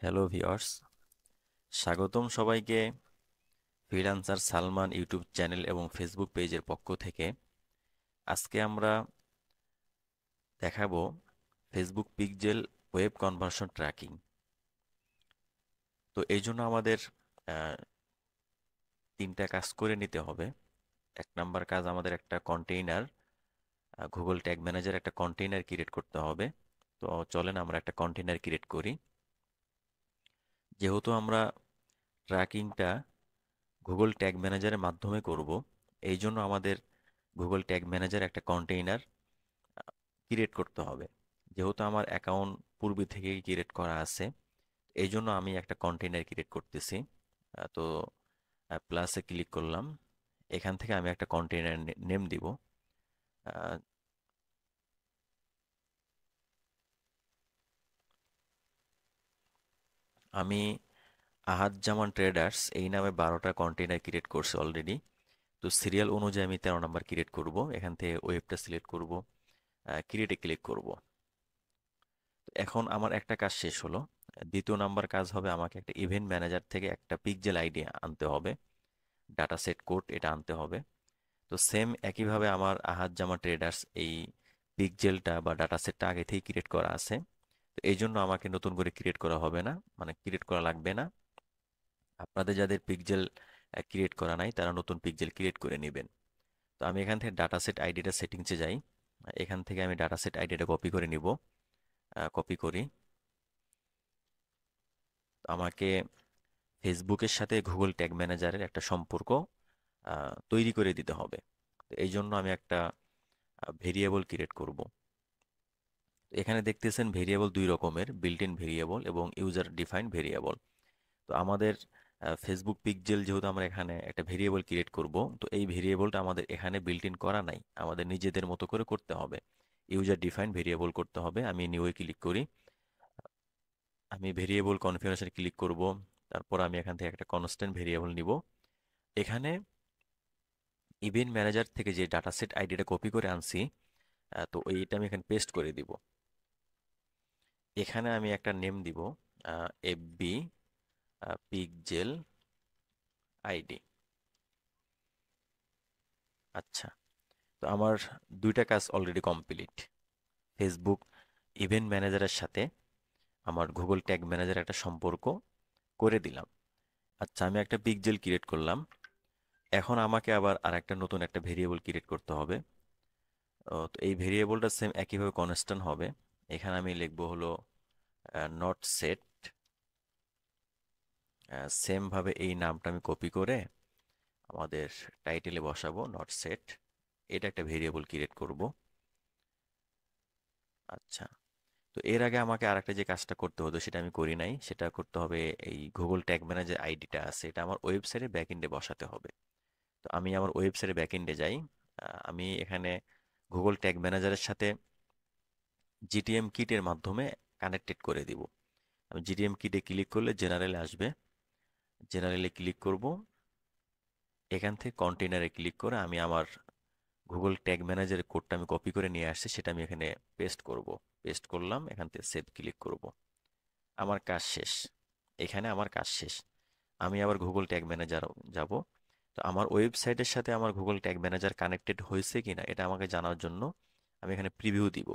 Hello viewers, স্বাগতম সবাইকে freelancer Salman YouTube channel এবং ফেসবুক পেজের পক্ষ থেকে। আজকে আমরা দেখাবো Facebook pixel web conversion tracking. তো এই জন্য আমাদের আহ, তিনটা কাজ করে নিতে হবে। এক নাম্বার কাজ, আমাদের একটা কন্টেইনার, গুগল ট্যাগ ম্যানেজার একটা কন্টেইনার ক্রিয়েট করতে হবে। তো চলেন আমরা একটা কন্টেইনার ক্রিয়েট করি। যেহেতু আমরা ট্র্যাকিংটা গুগল ট্যাগ ম্যানেজারের মাধ্যমে করব, এই জন্য আমাদের গুগল ট্যাগ ম্যানেজার একটা কন্টেইনার ক্রিয়েট করতে হবে। যেহেতু আমার অ্যাকাউন্ট পূর্বে থেকেই ক্রিয়েট করা আছে, এই জন্য আমি একটা কন্টেইনার ক্রিয়েট করতেছি। তো প্লাসে ক্লিক করলাম। এখান থেকে আমি একটা কন্টেইনার নেম দিব। আহ, আমি আহাদ জামান ট্রেডার্স এই নামে 12টা কন্টেইনার ক্রিয়েট করছি অলরেডি। তো সিরিয়াল অনুযায়ী আমি 13 নাম্বার ক্রিয়েট করব। এখান থেকে ওয়েবটা সিলেক্ট করব, ক্রিয়েটে ক্লিক করব। এখন আমার একটা কাজ শেষ হলো। দ্বিতীয় নাম্বার কাজ হবে, আমাকে একটা ইভেন্ট ম্যানেজার থেকে একটা পিক্সেল আইডি আনতে হবে, ডাটা সেট কোড এটা আনতে হবে। তো সেম একইভাবে আমার আহাদ জামা ট্রেডার্স এই পিক্সেলটা বা ডাটা সেটটা আগে থেকেই ক্রিয়েট করা আছে। তো এই জন্য আমাকে নতুন করে ক্রিয়েট করা হবে না, মানে ক্রিয়েট করা লাগবে না। আপনাদের যাদের পিক্সেল ক্রিয়েট করা নাই তারা নতুন পিক্সেল ক্রিয়েট করে নেবেন। তো আমি এখান থেকে ডাটা সেট আইডিটা সেটিংসে যাই। এখান থেকে আমি ডাটা সেট আইডিটা কপি করে নিব। কপি করি। তো আমাকে ফেসবুকের সাথে গুগল ট্যাগ ম্যানেজারের একটা সম্পর্ক তৈরি করে দিতে হবে। তো এই জন্য আমি একটা ভেরিয়েবল ক্রিয়েট করব। তো এখানে দেখতেছেন ভেরিয়েবল দুই রকমের, বিল্ট ইন ভেরিয়েবল এবং ইউজার ডিফাইন্ড ভেরিয়েবল। তো আমাদের ফেসবুক পিক্সেল যেহেতু আমরা এখানে একটা ভেরিয়েবল ক্রিয়েট করব, তো এই ভেরিয়েবলটা আমাদের এখানে বিল্ট ইন করা নাই, আমাদের নিজেদের মতো করে করতে হবে। ইউজার ডিফাইন্ড ভেরিয়েবল করতে হবে। আমি নিউয়ে ক্লিক করি। আমি ভেরিয়েবল কনফিগারেশন ক্লিক করব। তারপর আমি এখান থেকে একটা কনস্ট্যান্ট ভেরিয়েবল নিব। এখানে ইভেন্ট ম্যানেজার থেকে যে ডাটা সেট আইডিটা কপি করে আনছি, তো এইটা আমি এখানে পেস্ট করে দিব। এখানে আমি একটা নেম দিব, এফবি পিকজেল আইডি। আচ্ছা, তো আমার দুইটা কাজ অলরেডি কমপ্লিট। ফেসবুক ইভেন্ট ম্যানেজারের সাথে আমার গুগল ট্যাগ ম্যানেজার একটা সম্পর্ক করে দিলাম। আচ্ছা, আমি একটা পিকজেল ক্রিয়েট করলাম। এখন আমাকে আবার আর একটা নতুন একটা ভেরিয়েবল ক্রিয়েট করতে হবে। তো এই ভেরিয়েবলটা সেম একইভাবে কনস্ট্যান্ট হবে। এখানে আমি লিখবো হলো নট সেট। সেম ভাবে এই নামটা আমি কপি করে আমাদের টাইটেলে বসাবো, নট সেট। এটা একটা ভেরিয়েবল ক্রিয়েট করব। আচ্ছা, তো এর আগে আমাকে আরেকটা যে কাজটা করতে হতো সেটা আমি করি নাই, সেটা করতে হবে। এই গুগল ট্যাগ ম্যানেজার আইডিটা আছে, এটা আমার ওয়েবসাইটে ব্যাকএন্ডে বসাতে হবে। তো আমি আমার ওয়েবসাইটে ব্যাকএন্ডে যাই। আমি এখানে গুগল ট্যাগ ম্যানেজারের সাথে জিটিএম কিটের মাধ্যমে কানেক্টেড করে দিব। আমি জিটিএম কিটে ক্লিক করলে জেনারেলে আসবে। জেনারেলে ক্লিক করব। এখান থেকে কন্টেইনারে ক্লিক করে আমি আমার গুগল ট্যাগ ম্যানেজারের কোডটা আমি কপি করে নিয়ে আসছি, সেটা আমি এখানে পেস্ট করব। পেস্ট করলাম, এখান থেকে সেভ ক্লিক করব। আমার কাজ শেষ। এখানে আমার কাজ শেষ। আমি আবার গুগল ট্যাগ ম্যানেজার যাব। তো আমার ওয়েবসাইটের সাথে আমার গুগল ট্যাগ ম্যানেজার কানেক্টেড হয়েছে কিনা এটা আমাকে জানার জন্য আমি এখানে প্রিভিউ দিব।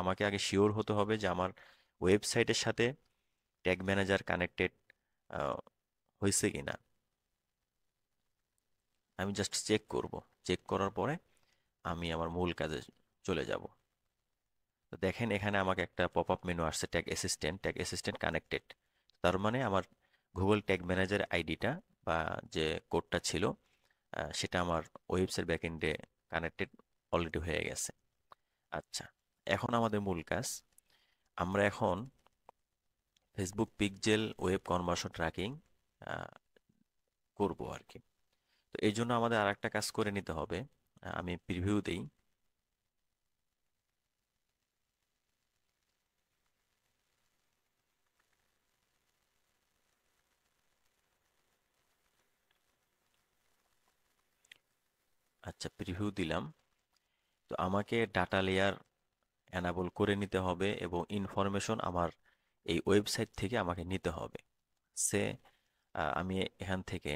আমাকে আগে শিওর হতে হবে যে আমার ওয়েবসাইটের সাথে ট্যাগ ম্যানেজার কানেক্টেড হয়েছে কিনা। আমি জাস্ট চেক করব। চেক করার পরে আমি আমার মূল কাজে চলে যাব। তো দেখেন এখানে আমাকে একটা পপ আপ মেনু আসছে, ট্যাগ অ্যাসিস্ট্যান্ট কানেক্টেড। তার মানে আমার গুগল ট্যাগ ম্যানেজার আইডিটা বা যে কোডটা ছিল, সেটা আমার ওয়েবসাইট ব্যাকএন্ডে কানেক্টেড অলরেডি হয়ে গেছে। আচ্ছা, এখন আমাদের মূল কাজ, আমরা এখন Facebook pixel web conversion tracking করব আর কি। তো এই জন্য আমাদের আর একটা কাজ করে নিতে হবে। আমি প্রিভিউ দেই। আচ্ছা, প্রিভিউ দিলাম। তো আমাকে ডাটা লেয়ার এনাবল করে নিতে হবে এবং ইনফরমেশন আমার এই ওয়েবসাইট থেকে আমাকে নিতে হবে। সে আমি এখান থেকে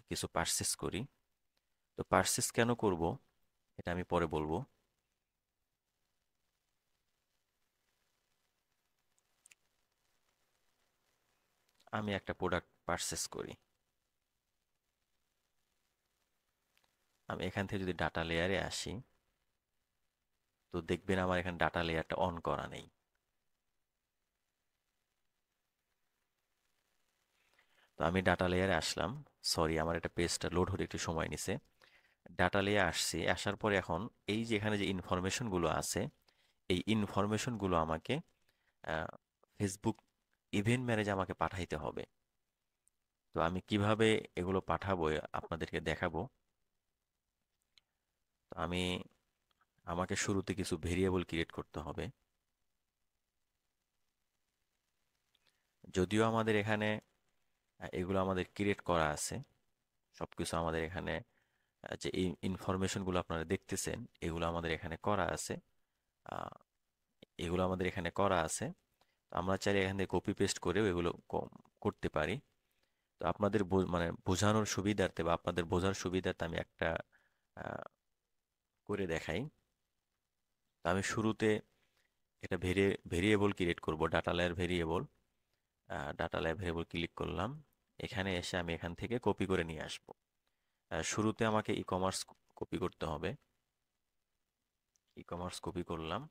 কিছু পারচেস করি। তো পারচেস কেন করব এটা আমি পরে বলবো। আমি একটা প্রোডাক্ট পারচেস করি। আমি এখান থেকে যদি ডাটা লেয়ারে আসি, তো দেখবেন আমার এখানে ডাটা লেয়ারটা অন করা নেই। তো আমি ডাটা লেয়ারে আসলাম। সরি, আমার একটা পেজটা লোড হতে একটু সময় নিছে। ডাটা লেয়ারে আসছি, আসার পরে এখন এই যে এখানে যে ইনফরমেশনগুলো আছে, এই ইনফরমেশনগুলো আমাকে ফেসবুক ইভেন্ট ম্যানেজে আমাকে পাঠাইতে হবে। তো আমি কিভাবে এগুলো পাঠাবো আপনাদেরকে দেখাবো। তো আমাকে শুরুতে কিছু ভেরিয়েবল ক্রিয়েট করতে হবে। যদিও আমাদের এখানে এগুলো আমাদের ক্রিয়েট করা আছে, সবকিছু আমাদের এখানে যে এই ইনফরমেশনগুলো আপনারা দেখতেছেন এগুলো আমাদের এখানে করা আছে। আহ, এগুলো আমাদের এখানে করা আছে। তো আমরা চাইলে এখান থেকে কপি পেস্ট করেও এগুলো করতে পারি। তো আপনাদের মানে বোঝানোর সুবিধার্থে বা আপনাদের বোঝার সুবিধার্থে আমি একটা আহ, করে দেখাই। তো আমি শুরুতে এটা ভেরিয়েবল ক্রিয়েট করব, data layer variable. Data layer variable click করলাম। এখানে এসে আমি এখান থেকে কপি করে নিয়ে আসব। শুরুতে আমাকে ই কমার্স কপি করতে হবে। ই কমার্স কপি করলাম।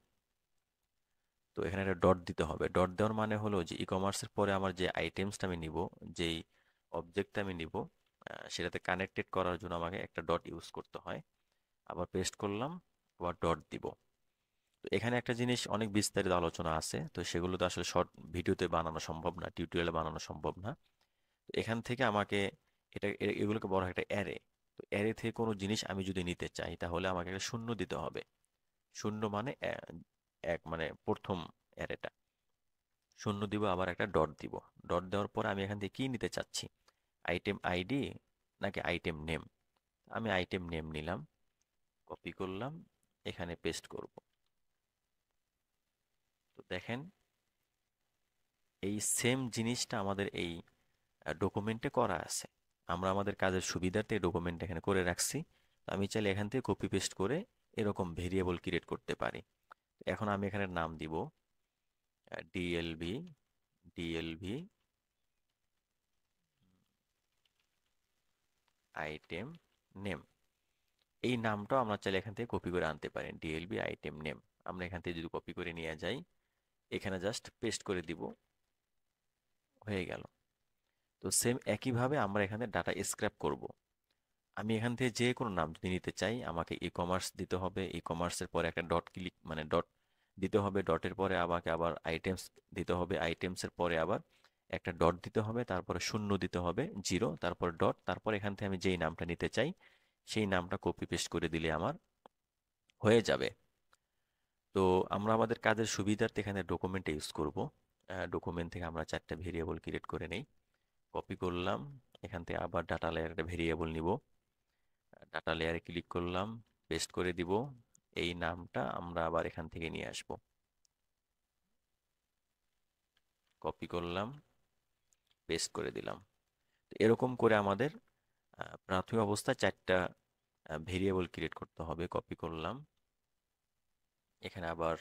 তো এখানে একটা ডট দিতে হবে। ডট দেওয়ার মানে হলো যে ই কমার্সের পরে আমার যে আইটেমসটা আমি নিব, যেই অবজেক্টটা আমি নিব, সেটাতে কানেক্টেড করার জন্য আমাকে একটা ডট ইউজ করতে হয়। আবার পেস্ট করলাম, আবার ডট দিব। তো এখানে একটা জিনিস অনেক বিস্তারিত আলোচনা আছে, তো সেগুলো তো আসলে শর্ট ভিডিওতে বানানো সম্ভব না, টিউটোরিয়ালে বানানো সম্ভব না। তো এখান থেকে আমাকে এগুলোকে বলা হয় একটা অ্যারে। তো অ্যারে থেকে কোনো জিনিস আমি যদি নিতে চাই তাহলে আমাকে একটা শূন্য দিতে হবে। শূন্য মানে এক মানে প্রথম অ্যারেটা শূন্য দিব, আবার একটা ডট দিব। ডট দেওয়ার পর আমি এখান থেকে কি নিতে চাচ্ছি, আইটেম আইডি নাকি আইটেম নেম। আমি আইটেম নেম নিলাম, কপি করলাম, এখানে পেস্ট করব। তো দেখেন এই সেম জিনিসটা আমাদের এই ডকুমেন্টে করা আছে। আমরা আমাদের কাজের সুবিধার্থে ডকুমেন্ট এখানে করে রাখছি। তো আমি চাইলে এখান থেকে কপি পেস্ট করে এরকম ভেরিয়েবল ক্রিয়েট করতে পারি। এখন আমি এখানে নাম দিব ডিএলভি, ডিএলভি আইটেম নেম। এই নামটাও আমরা চাইলে এখান থেকে কপি করে আনতে পারি, ডিএলবি আইটেম নেম। আমরা এখান থেকে যদি কপি করে নিয়ে যাই, এখানে জাস্ট পেস্ট করে দিব, হয়ে গেল। তো সেম একইভাবে আমরা এখানে ডাটা স্ক্র্যাপ করব। আমি এখান থেকে যে কোনো নাম যদি নিতে চাই, আমাকে ই কমার্স দিতে হবে। ই কমার্সের পরে একটা ডট ক্লিক মানে ডট দিতে হবে। ডটের পরে আমাকে আবার আইটেমস দিতে হবে। আইটেমসের পরে আবার একটা ডট দিতে হবে, তারপরে শূন্য দিতে হবে, জিরো, তারপর ডট, তারপর এখান থেকে আমি যেই নামটা নিতে চাই সেই নামটা কপি পেস্ট করে দিলে আমার হয়ে যাবে। তো আমরা আমাদের কাজের সুবিধার্থে এখানে ডকুমেন্ট ইউজ করব। ডকুমেন্ট থেকে আমরা চারটা ভেরিয়েবল ক্রিয়েট করে নেই। কপি করলাম, এখান থেকে আবার ডাটা লেয়ার একটা ভেরিয়েবল নিব। ডাটা লেয়ারে ক্লিক করলাম, পেস্ট করে দিব। এই নামটা আমরা আবার এখান থেকে নিয়ে আসব। কপি করলাম, পেস্ট করে দিলাম। তো এরকম করে আমাদের প্রাথমিক অবস্থায় চারটা ভেরিয়েবল ক্রিয়েট করতে হবে। কপি করলাম, এখানে আবার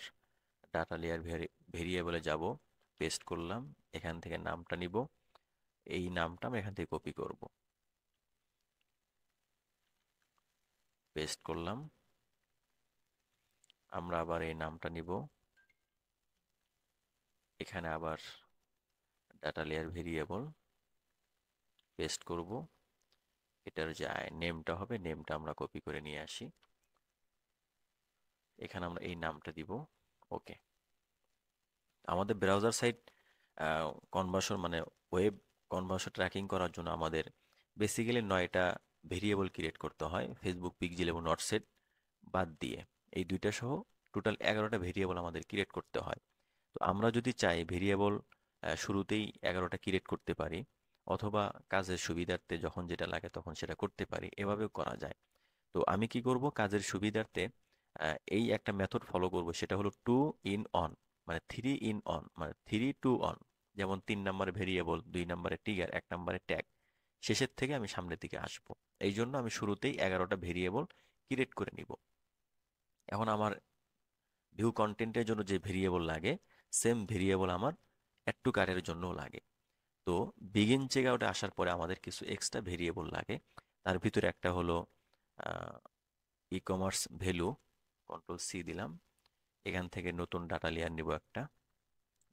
ডাটা লেয়ার ভেরিয়েবলে যাব, পেস্ট করলাম, এখান থেকে নামটা নিব। এই নামটা আমরা এখান থেকে কপি করব, পেস্ট করলাম। আমরা আবার এই নামটা নিব, এখানে আবার ডাটা লেয়ার ভেরিয়েবল পেস্ট করব। এটার যে নেমটা হবে, নেমটা আমরা কপি করে নিয়ে আসি, এখানে আমরা এই নামটা দিব। ওকে। আমাদের ব্রাউজার সাইট কনভার্সন মানে ওয়েব কনভার্সন ট্র্যাকিং করার জন্য আমাদের বেসিক্যালি 9টা ভেরিয়েবল ক্রিয়েট করতে হয়, ফেসবুক পিক্সেল এবং নটসেট বাদ দিয়ে। এই দুইটা সহ টোটাল 11টা ভেরিয়েবল আমাদের ক্রিয়েট করতে হয়। তো আমরা যদি চাই ভেরিয়েবল শুরুতেই 11টা ক্রিয়েট করতে পারি, অথবা কাজের সুবিধার্থে যখন যেটা লাগে তখন সেটা করতে পারি, এভাবেও করা যায়। তো আমি কি করব, কাজের সুবিধার্থে এই একটা মেথড ফলো করব, সেটা হলো টু ইন অন। মানে 3 in 1, মানে 3 to 1, যেমন 3 নম্বরে ভেরিয়েবল, 2 নম্বরে ট্রিগার, 1 নম্বরে ট্যাগ, শেষের থেকে আমি সামনের দিকে আসব। এই জন্য আমি শুরুতেই 11টা ভেরিয়েবল ক্রিয়েট করে নিব। এখন আমার ভিউ কন্টেন্টের জন্য যে ভেরিয়েবল লাগে, সেম ভেরিয়েবল আমার অ্যাড টু কার্টের জন্যও লাগে। তো বিগিন চেক আউটে আসার পরে আমাদের কিছু এক্সট্রা ভেরিয়েবল লাগে। তার ভিতরে একটা হলো e commerce value. Control C দিলাম। এখান থেকে নতুন ডাটা লেয়ার নিব একটা।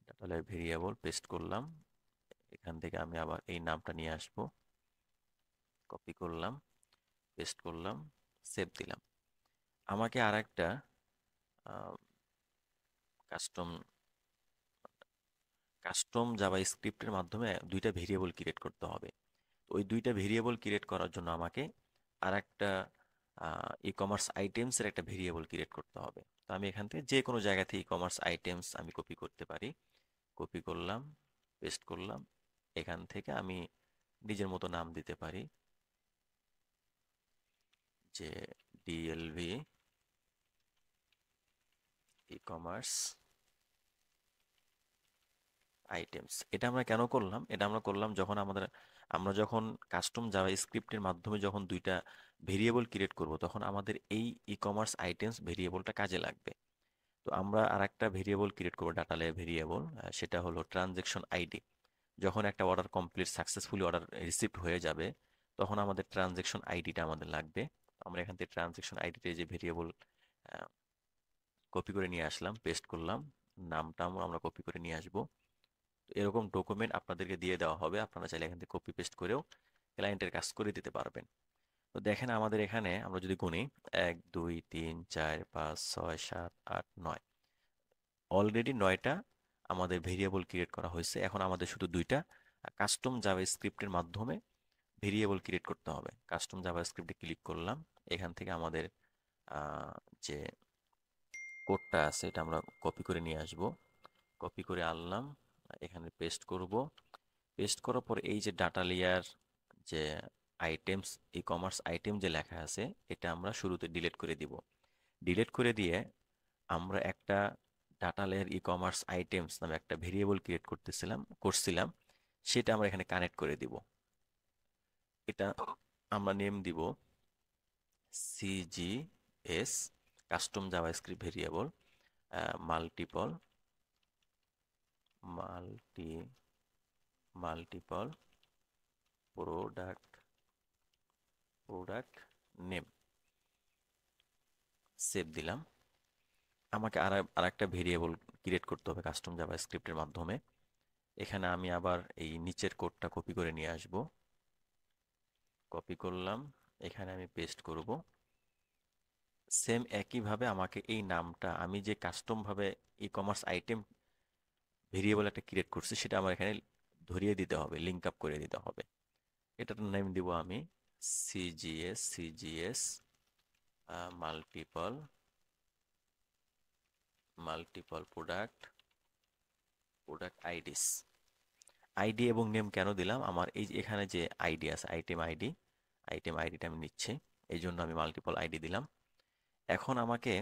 ডাটা লেয়ার ভেরিয়েবল পেস্ট করলাম। এখান থেকে আমি আবার এই নামটা নিয়ে আসব। কপি করলাম, পেস্ট করলাম, সেভ দিলাম। আমাকে আর একটা কাস্টম কাস্টম জাভা স্ক্রিপ্টের মাধ্যমে 2টা ভেরিয়েবল ক্রিয়েট করতে হবে। তো ওই 2টা ভেরিয়েবল ক্রিয়েট করার জন্য আমাকে আর একটা ই কমার্স আইটেমসের একটা ভেরিয়েবল ক্রিয়েট করতে হবে। তো আমি এখান থেকে যে কোনো জায়গা থেকে ই কমার্স আইটেমস আমি কপি করতে পারি। কপি করলাম, পেস্ট করলাম। এখান থেকে আমি নিজের মতো নাম দিতে পারি, যে ডিএলভি ই কমার্স আইটেমস। এটা আমরা কেন করলাম? এটা আমরা করলাম আমরা যখন কাস্টম জাভা স্ক্রিপ্টের মাধ্যমে যখন 2টা ভেরিয়েবল ক্রিয়েট করব, তখন আমাদের এই ই কমার্স আইটেমস ভেরিয়েবলটা কাজে লাগবে। তো আমরা আর একটা ভেরিয়েবল ক্রিয়েট করবো, ডাটা লেয়ার ভেরিয়েবল। সেটা হলো ট্রানজ্যাকশন আইডি। যখন একটা order complete successfully order received হয়ে যাবে, তখন আমাদের ট্রানজ্যাকশন আইডিটা আমাদের লাগবে। আমরা এখান থেকে ট্রানজ্যাকশন আইডিতে যে ভেরিয়েবল কপি করে নিয়ে আসলাম, পেস্ট করলাম, নামটা আমরা কপি করে নিয়ে আসবো। তো এরকম ডকুমেন্ট আপনাদেরকে দিয়ে দেওয়া হবে, আপনারা চাইলে এখান থেকে কপি পেস্ট করেও ক্লায়েন্টের কাজ করে দিতে পারবেন। তো দেখেন আমাদের এখানে আমরা যদি গুনি, 1 2 3 4 5 6 7 8 9, অলরেডি 9টা আমাদের ভেরিয়েবল ক্রিয়েট করা হয়েছে। এখন আমাদের শুধু 2টা কাস্টম জাভা স্ক্রিপ্টের মাধ্যমে ভেরিয়েবল ক্রিয়েট করতে হবে। কাস্টম জাভা স্ক্রিপ্টে ক্লিক করলাম। এখান থেকে আমাদের আহ, যে কোডটা আছে এটা আমরা কপি করে নিয়ে আসব। কপি করে আনলাম, এখানে পেস্ট করব। পেস্ট করার পর এই যে ডাটা লেয়ার, যে আইটেমস, ই কমার্স আইটেম যে লেখা আছে, এটা আমরা শুরুতে ডিলিট করে দিব। ডিলিট করে দিয়ে আমরা একটা data layer e commerce items নামে একটা ভেরিয়েবল ক্রিয়েট করছিলাম, সেটা আমরা এখানে কানেক্ট করে দিব। এটা আমরা নেম দিব CGS, custom JavaScript variable multiple multi multiple product product name. Save দিলাম। আমাকে আর একটা ভেরিয়েবল ক্রিয়েট করতে হবে কাস্টম জাভাস্ক্রিপ্টের মাধ্যমে। এখানে আমি আবার এই নিচের কোডটা কপি করে নিয়ে আসব। কপি করলাম, এখানে আমি পেস্ট করব। সেম একইভাবে আমাকে এই নামটা, আমি যে কাস্টম ভাবে ই কমার্স আইটেম ভেরিয়েবল একটা ক্রিয়েট করছি, সেটা আমার এখানে ধরিয়ে দিতে হবে, লিঙ্ক আপ করে দিতে হবে। এটার নেম দিব আমি CGS multiple multiple product IDs. ID এবং নেম কেন দিলাম? আমার এই যে এখানে যে আইডি আছে, আইটেম আইডিটা আমি নিচ্ছি, এই জন্য আমি মাল্টিপল আইডি দিলাম। এখন আমাকে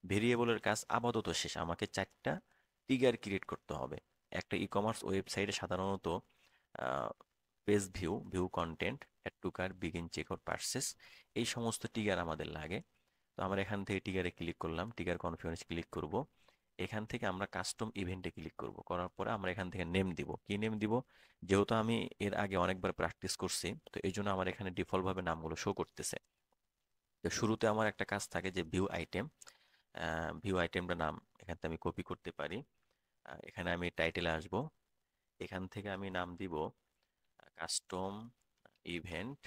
ভেরিয়েবলের কাজ আপাতত শেষ। আমাকে 4টা ট্রিগার ক্রিয়েট করতে হবে। একটা ই কমার্স ওয়েবসাইটে সাধারণত page view content, add to cart, begin checkout, purchase, এই সমস্ত ট্রিগার আমাদের লাগে। তো আমরা এখান থেকে ট্রিগারে ক্লিক করলাম, ট্রিগার কনফিগারেশন ক্লিক করব। এখান থেকে আমরা কাস্টম ইভেন্টে ক্লিক করব। করার পরে আমরা এখান থেকে নেম দিব। কি নেম দিব? যেহেতু আমি এর আগে অনেকবার প্র্যাকটিস করছি, তো এই জন্য আমার এখানে ডিফল্ট ভাবে নামগুলো শো করতেছে। তো শুরুতে আমার একটা কাজ থাকে যে ভিউ আইটেমটার নাম এখান থেকে আমি কপি করতে পারি। এখানে আমি টাইটেলে আসব। এখান থেকে আমি নাম দিব custom event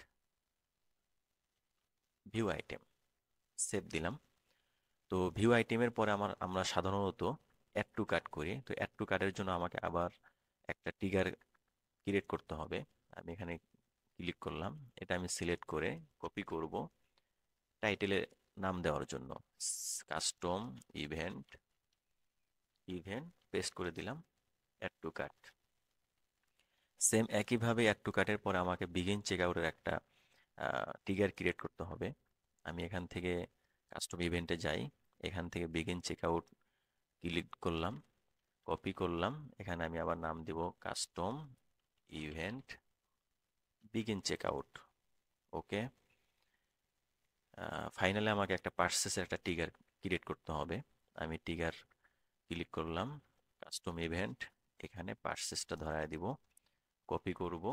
view item. Save দিলাম। তো ভিউ আইটেমের পরে আমরা সাধারণত অ্যাড টু কার্ট করি। তো অ্যাড টু কার্টের জন্য আমাকে আবার একটা ট্রিগার ক্রিয়েট করতে হবে। আমি এখানে ক্লিক করলাম, এটা আমি সিলেক্ট করে কপি করব টাইটেলে নাম দেওয়ার জন্য। কাস্টম ইভেন্ট ইভেন্ট পেস্ট করে দিলাম, অ্যাড টু কার্ট। সেম একইভাবে অ্যাড টু কার্টের পরে আমাকে বিগিন চেকআউটের একটা ট্রিগার ক্রিয়েট করতে হবে। আমি এখান থেকে কাস্টম ইভেন্টে যাই, এখান থেকে বিগিন চেকআউট ক্লিক করলাম। কপি করলাম, এখানে আমি আবার নাম দিব কাস্টম ইভেন্ট বিগিন চেকআউট। ওকে, ফাইনালি আমাকে একটা পার্সেসের একটা ট্রিগার ক্রিয়েট করতে হবে। আমি ট্রিগার ক্লিক করলাম, কাস্টম ইভেন্ট, এখানে পার্সেসটা ধরায় দিব, কপি করব,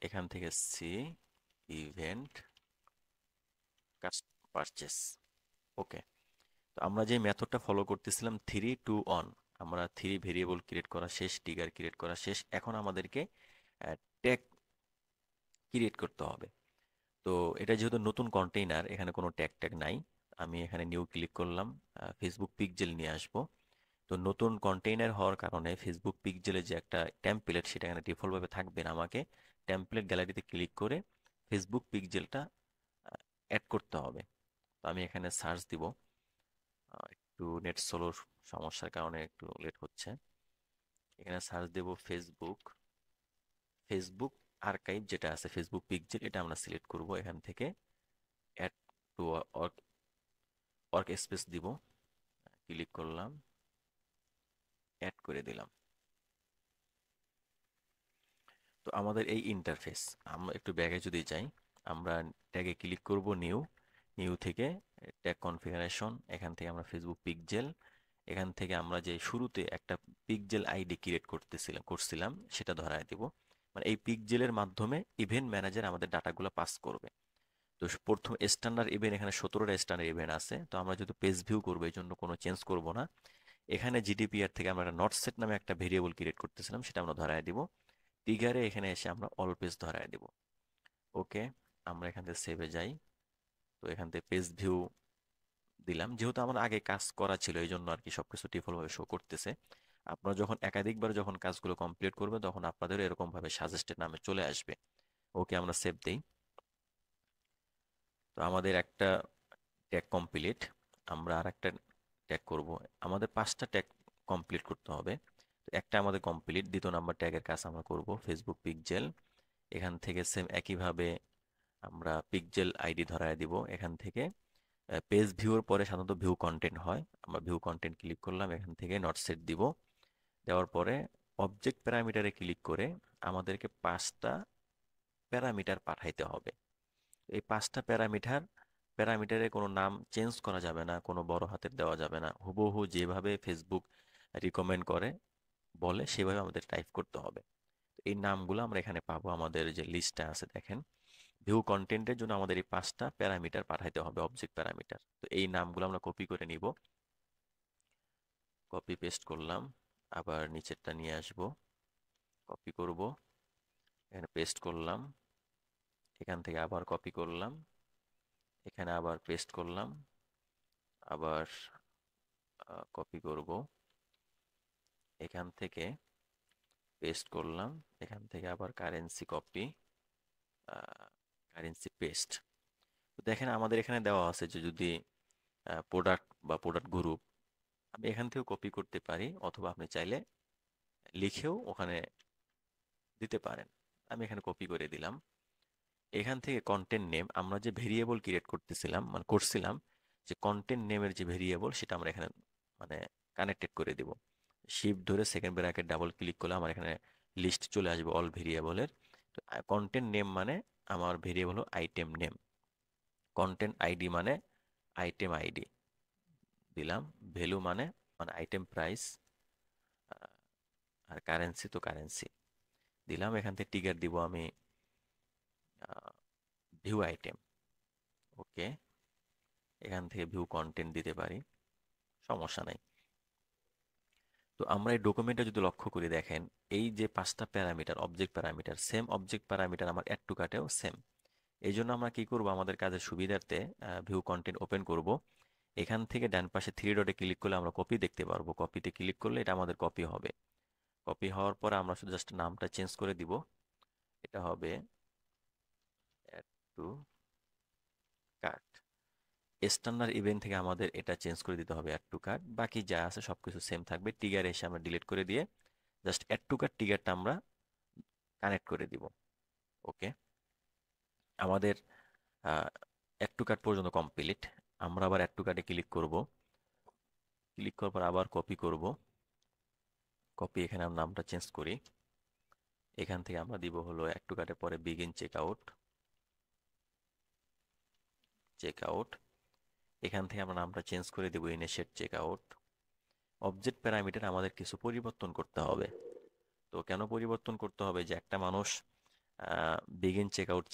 এখান থেকে সি ইভেন্ট কাস্ট পারচেস। ওকে, তো আমরা যে মেথডটা ফলো করতেছিলাম 3 to 1, আমরা 3 ভেরিয়েবল ক্রিয়েট করা শেষ, ট্রিগার ক্রিয়েট করা শেষ, এখন আমাদেরকে ট্যাগ ক্রিয়েট করতে হবে। তো এটা যেহেতু নতুন কন্টেইনার, এখানে কোনো ট্যাগ ট্যাগ নাই, আমি এখানে নিউ ক্লিক করলাম, ফেসবুক পিকজেল নিয়ে আসবো। তো নতুন কন্টেইনার হওয়ার কারণে ফেসবুক পিকজেলের যে একটা টেমপ্লেট সেটা এখানে ডিফল্টভাবে থাকবে না, আমাকে টেমপ্লেট গ্যালারিতে ক্লিক করে ফেসবুক পিকজেলটা অ্যাড করতে হবে। তো আমি এখানে সার্চ দিব, একটু নেট স্লোর সমস্যার কারণে একটু লেট হচ্ছে। এখানে সার্চ দেব ফেসবুক, ফেসবুক আর্কাইভ যেটা আছে ফেসবুক পিকজেল, এটা আমরা সিলেক্ট করব, এখান থেকে অ্যাড টু ওয়ার্ক স্পেস দিব, ক্লিক করলাম, অ্যাড করে দিলাম। তো আমাদের এই ইন্টারফেস, আমরা একটু ব্যাগে যদি যাই, আমরা ট্যাগে ক্লিক করব, নিউ, নিউ থেকে ট্যাগ কনফিগারেশন, এখান থেকে আমরা ফেসবুক পিকজেল, এখান থেকে আমরা যে শুরুতে একটা পিকজেল আইডি ক্রিয়েট করছিলাম সেটা ধরায় দিব। মানে এই পিকজেলের মাধ্যমে ইভেন্ট ম্যানেজার আমাদের ডাটাগুলো পাস করবে। তো প্রথম স্ট্যান্ডার্ড ইভেন্ট, এখানে 17টা স্ট্যান্ডার্ড ইভেন্ট আছে, তো আমরা যেহেতু পেজ ভিউ করবো এই জন্য কোনো চেঞ্জ করব না। এখানে জিডিপিআর থেকে আমরা একটা নট সেট নামে একটা ভেরিয়েবল ক্রিয়েট করতেছিলাম, সেটা আমরা ধরায় দিব। ট্রিগারে এখানে এসে আমরা অল পেজ ধরায় দিব। ওকে, আমরা এখান থেকে সেভে যাই। তো এখান থেকে পেজ ভিউ দিলাম, যেহেতু আমার আগে কাজ করা ছিল এই জন্য আর কি সবকিছু ডিফল্টভাবে শো করতেছে। আপনারা যখন একাধিকবার যখন কাজগুলো কমপ্লিট করবেন তখন আপনাদের এরকম ভাবে সাজেস্টেড নামে চলে আসবে। ওকে, আমরা সেভ দেই। তো আমাদের একটা ট্যাগ কমপ্লিট, আমরা আর একটা ট্যাগ করব। আমাদের 5টা ট্যাগ কমপ্লিট করতে হবে। তো একটা আমাদের কমপ্লিট, দ্বিতীয় নাম্বার ট্যাগের কাজ আমরা করব ফেসবুক পিকজেল। এখান থেকে সেম একইভাবে আমরা পিকজেল আইডি ধরায় দিব। এখান থেকে পেজ ভিউর পরে সাধারণত ভিউ কন্টেন্ট হয়, আমরা ভিউ কন্টেন্ট ক্লিক করলাম, এখান থেকে নট সেট দিব। দেওয়ার পরে অবজেক্ট প্যারামিটারে ক্লিক করে আমাদেরকে 5টা প্যারামিটার পাঠাইতে হবে। এই 5টা প্যারামিটারে কোনো নাম চেঞ্জ করা যাবে না, কোনো বড় হাতের দেওয়া যাবে না, হুবহু যেভাবে ফেসবুক রিকমেন্ড করে বলে সেভাবে আমাদের টাইপ করতে হবে। তো এই নামগুলো আমরা এখানে পাবো, আমাদের যে লিস্টটা আছে দেখেন, ভিউ কন্টেন্টের জন্য আমাদের এই 5টা প্যারামিটার পাঠাইতে হবে, অবজেক্ট প্যারামিটার। তো এই নামগুলো আমরা কপি করে নিব, কপি পেস্ট করলাম, আবার নিচেরটা নিয়ে আসব, কপি করব, এখানে পেস্ট করলাম, এখান থেকে আবার কপি করলাম, এখানে আবার পেস্ট করলাম, আবার কপি করব, এখান থেকে পেস্ট করলাম, এখান থেকে আবার কারেন্সি কপি, কারেন্সি পেস্ট। তো দেখেন আমাদের এখানে দেওয়া আছে যে যদি প্রোডাক্ট বা প্রোডাক্ট গ্রুপ, আমি এখান থেকেও কপি করতে পারি, অথবা আপনি চাইলে লিখেও ওখানে দিতে পারেন। আমি এখানে কপি করে দিলাম। এখান থেকে কন্টেন্ট নেম, আমরা যে ভেরিয়েবল ক্রিয়েট করতেছিলাম মানে করছিলাম, যে কন্টেন্ট নেমের যে ভেরিয়েবল সেটা আমরা এখানে মানে কানেক্টেড করে দিব। শিফট ধরে সেকেন্ড ব্র্যাকেট ডাবল ক্লিক করলে আমার এখানে লিস্ট চলে আসবে অল ভেরিয়েবলের। তো কন্টেন্ট নেম মানে আমার ভেরিয়েবল হলো আইটেম নেম, কন্টেন্ট আইডি মানে আইটেম আইডি দিলাম, ভ্যালু মানে মানে আইটেম প্রাইস, আর কারেন্সি তো কারেন্সি দিলাম। এখান থেকে টিকার দিব আমি ভিউ আইটেম। ওকে, এখান থেকে ভিউ কন্টেন্ট দিতে পারি, সমস্যা নাই। তো আমরা এই ডকুমেন্টটা যদি লক্ষ্য করে দেখেন, এই যে 5টা parameter object parameter, same object parameter আমার অ্যাড টু কার্টেও সেম। এই জন্য আমরা কি করব, আমাদের কাজের সুবিধার্থে ভিউ কন্টেন্ট ওপেন করব। এখান থেকে ডান পাশে 3 ডটে ক্লিক করলে আমরা কপি দেখতে পারবো, কপিতে ক্লিক করলে এটা আমাদের কপি হবে। কপি হওয়ার পরে আমরা শুধু জাস্ট নামটা চেঞ্জ করে দিব, এটা হবে add to cart. Standard event থেকে আমাদের এটা চেঞ্জ করে দিতে হবে অ্যাড টু কার্ট, বাকি যা আছে সবকিছু সেম থাকবে। ট্রিগার এসে আমরা ডিলিট করে দিয়ে জাস্ট অ্যাড টু কার্ট ট্রিগারটা আমরা কানেক্ট করে দিব। ওকে, আমাদের অ্যাড টু কার্ট পর্যন্ত কমপ্লিট। আমরা আবার অ্যাড টু কার্টে ক্লিক করব, ক্লিক করার পর আবার কপি করব। কপি, এখানে আমরা নামটা চেঞ্জ করি। এখান থেকে আমরা দিব হলো অ্যাড টু কার্টের পরে begin checkout. Checkout, এখান থেকে আমরা নামটা চেঞ্জ করে দেব initiate checkout. Object parameter আমাদের কিছু পরিবর্তন করতে হবে। তো কেন পরিবর্তন করতে হবে, যে একটা মানুষ বিগিন চেক আউট,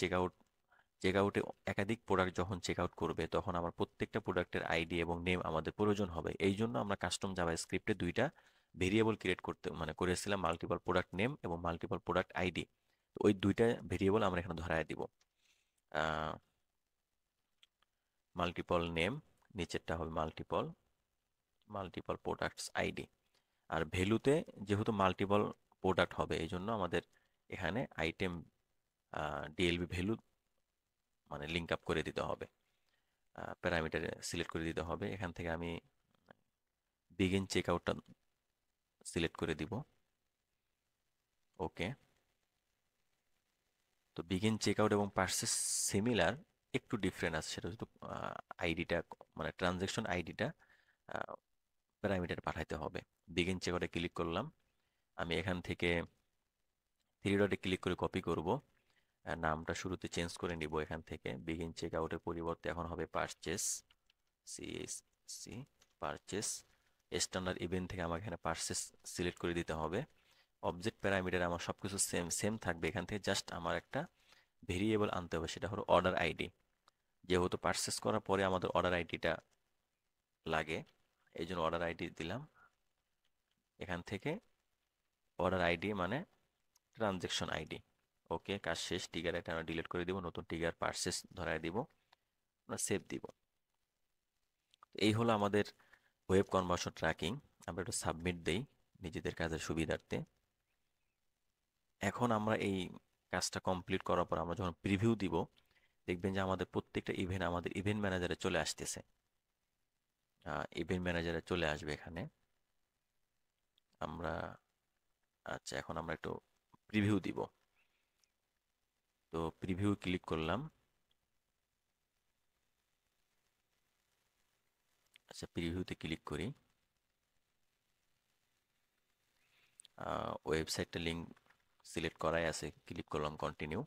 চেক আউটে একাধিক প্রোডাক্ট যখন চেক আউট করবে, তখন আমার প্রত্যেকটা প্রোডাক্টের আইডি এবং নেম আমাদের প্রয়োজন হবে। এই জন্য আমরা কাস্টম জাভা স্ক্রিপ্টে দুইটা ভেরিয়েবল ক্রিয়েট করতে করেছিলাম, মাল্টিপল প্রোডাক্ট নেম এবং মাল্টিপল প্রোডাক্ট আইডি। তো ওই দুইটা ভেরিয়েবল আমরা এখানে ধরায় দিব। মাল্টিপল নেম, নিচেরটা হবে মাল্টিপল মাল্টিপল প্রোডাক্টস আইডি। আর ভ্যালুতে যেহেতু মাল্টিপল প্রোডাক্ট হবে, এই জন্য আমাদের এখানে item DLB value link up করে দিতে হবে, প্যারামিটার সিলেক্ট করে দিতে হবে। এখান থেকে আমি বিগিন চেক আউটটা সিলেক্ট করে দিব। ওকে। তো বিগিন চেক আউট এবং পার্সেস সিমিলার, একটু ডিফারেন্ট আছে, সেটা হচ্ছে আইডিটা, ট্রানজ্যাকশন আইডিটা প্যারামিটার পাঠাইতে হবে। বিগিন চেক আউটে ক্লিক করলাম। আমি এখান থেকে থ্রি ডটে ক্লিক করে কপি করব। নামটা শুরুতে চেঞ্জ করে নিব। এখান থেকে বিগিন চেক আউটের পরিবর্তে এখন হবে purchase, CSC purchase. Standard event থেকে আমাকে এখানে পারচেস সিলেক্ট করে দিতে হবে। অবজেক্ট প্যারামিটার আমার সব কিছু সেম সেম থাকবে। এখান থেকে জাস্ট আমার একটা ভেরিয়েবল আনতে হবে, সেটা হলো অর্ডার আইডি। যেহেতু পারচেস করার পরে আমাদের অর্ডার আইডিটা লাগে, এই জন্য অর্ডার আইডি দিলাম। এখান থেকে অর্ডার আইডি মানে ট্রানজেকশন আইডি। ওকে, কাজ শেষ। টিগার এটা আমরা ডিলিট করে দিব, নতুন টিগার পারচেস ধরায় দিব, আমরা সেভ দিব। এই হলো আমাদের ওয়েব কনভার্সন ট্র্যাকিং। আমরা একটু সাবমিট দেই নিজেদের কাজের সুবিধার্থে। এখন আমরা এই কাজটা কমপ্লিট করার পর আমরা যখন প্রিভিউ দিব, দেখবেন যে আমাদের প্রত্যেকটা ইভেন্ট আমাদের ইভেন্ট ম্যানেজারে চলে আসতেছে। ইভেন্ট ম্যানেজারে চলে আসবে এখানে। আমরা আচ্ছা, এখন আমরা একটু প্রিভিউ দিব। তো প্রিভিউ ক্লিক করলাম। আচ্ছা, প্রিভিউতে ক্লিক করি। ওয়েবসাইটটা লিঙ্ক সিলেক্ট করাই আছে, ক্লিক করলাম কন্টিনিউ।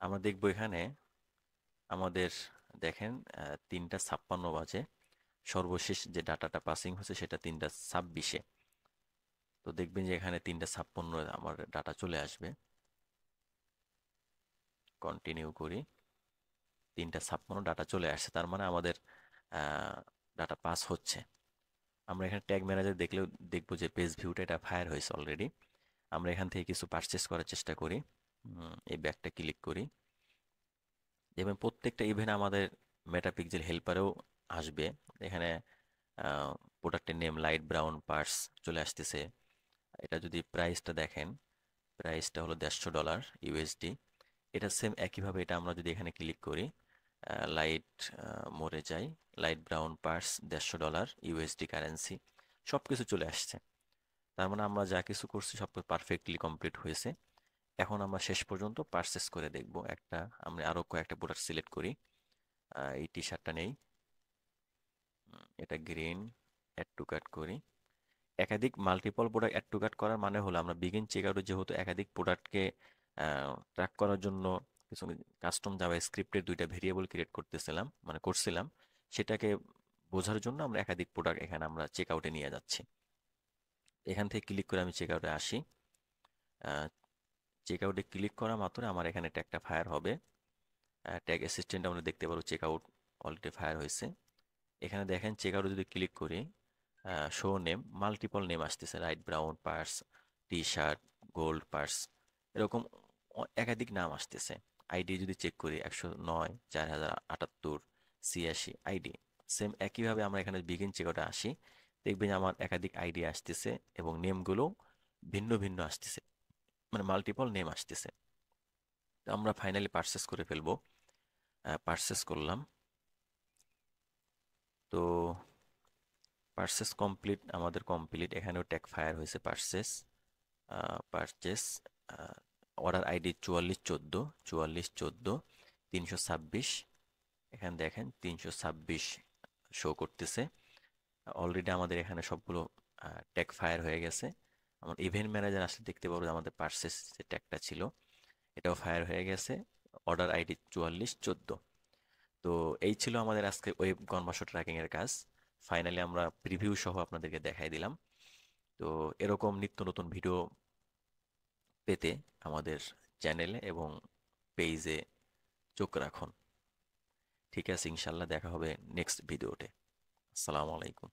আমরা দেখব এখানে আমাদের, দেখেন 3:56 বাজে, সর্বশেষ যে ডাটাটা পাসিং হচ্ছে সেটা 3:26-এ। তো দেখবেন যে এখানে 3:56 আমার ডাটা চলে আসবে। কন্টিনিউ করি। 3:56 ডাটা চলে আসছে, তার মানে আমাদের ডাটা পাস হচ্ছে। আমরা এখানে ট্যাগ ম্যানেজার দেখলেও দেখবো যে পেজ ভিউটা এটা ফায়ার হয়েছে অলরেডি। আমরা এখান থেকে কিছু পারচেস করার চেষ্টা করি। এই ব্যাগটা ক্লিক করি। এবং প্রত্যেকটা ইভেন্ট আমাদের মেটাপিক্সেল হেল্পারেও আসবে। এখানে প্রোডাক্টের নেম লাইট ব্রাউন পার্স চলে আসতেছে। এটা যদি প্রাইসটা দেখেন, প্রাইসটা হলো $150 ইউএসডি। এটা সেম একইভাবে এটা আমরা যদি এখানে ক্লিক করি, লাইট মোরে যাই, light brown purse $150 USD currency, সব কিছু চলে আসছে। তার মানে আমরা যা কিছু করছি সব পারফেক্টলি কমপ্লিট হয়েছে। এখন আমরা শেষ পর্যন্ত পারচেস করে দেখব। আমরা আরো কয়েকটা প্রোডাক্ট সিলেক্ট করি। এই টি শার্টটা নেই, এটা গ্রিন, অ্যাড টু কার্ট করি। একাধিক multiple product add to cart করার মানে হলো আমরা বিগিন চেক আউটে যেহেতু একাধিক প্রোডাক্টকে ট্র্যাক করার জন্য কিছু কাস্টম জাভা স্ক্রিপ্টের দুইটা ভেরিয়েবল ক্রিয়েট করছিলাম, সেটাকে বোঝার জন্য আমরা একাধিক প্রোডাক্ট এখানে আমরা চেক আউটে নিয়ে যাচ্ছি। এখান থেকে ক্লিক করে আমি চেক আউটে আসি। চেক আউটে ক্লিক করা মাত্র আমার এখানে ট্যাগটা ফায়ার হবে। ট্যাগ অ্যাসিস্ট্যান্ট আমরা দেখতে পারবো চেক আউট অলরেডি ফায়ার হয়েছে। এখানে দেখেন চেক আউটে যদি ক্লিক করি, শো নেম, মাল্টিপল নেম আসতেছে, light brown purse, T shirt, gold purse, এরকম একাধিক নাম আসতেছে। আইডি যদি চেক করি 109, 4078, 86 আইডি। সেম একইভাবে আমরা এখানে বিগিন চেক আউটে আসি, দেখবেন আমার একাধিক আইডি আসতেছে এবং নেমগুলো ভিন্ন ভিন্ন আসতেছে, মাল্টিপল নেম আসতেছে। তো আমরা ফাইনালি পারচেস করে ফেলবো। পারচেস করলাম। তো পারচেস কমপ্লিট, আমাদের কমপ্লিট। এখানেও ট্যাগ ফায়ার হয়েছে পারচেস। Purchase order ID 4414, 4414, 326। এখানে দেখেন 326 শো করতেছে। অলরেডি আমাদের এখানে সবগুলো ট্যাগ ফায়ার হয়ে গেছে। আমার ইভেন্ট ম্যানেজার আসলে দেখতে পাবো যে আমাদের পার্সেস যে ট্যাগটা ছিল এটাও ফায়ার হয়ে গেছে। Order ID 4414। তো এই ছিল আমাদের আজকে ওয়েব কনভার্সন ট্র্যাকিং এর কাজ। ফাইনালি আমরা প্রিভিউ সহ আপনাদেরকে দেখাই দিলাম। তো এরকম নিত্য নতুন ভিডিও পেতে আমাদের চ্যানেলে এবং পেজে চোখ রাখুন। ঠিক আছে, ইনশাল্লাহ দেখা হবে নেক্সট ভিডিওতে। আসসালামু আলাইকুম।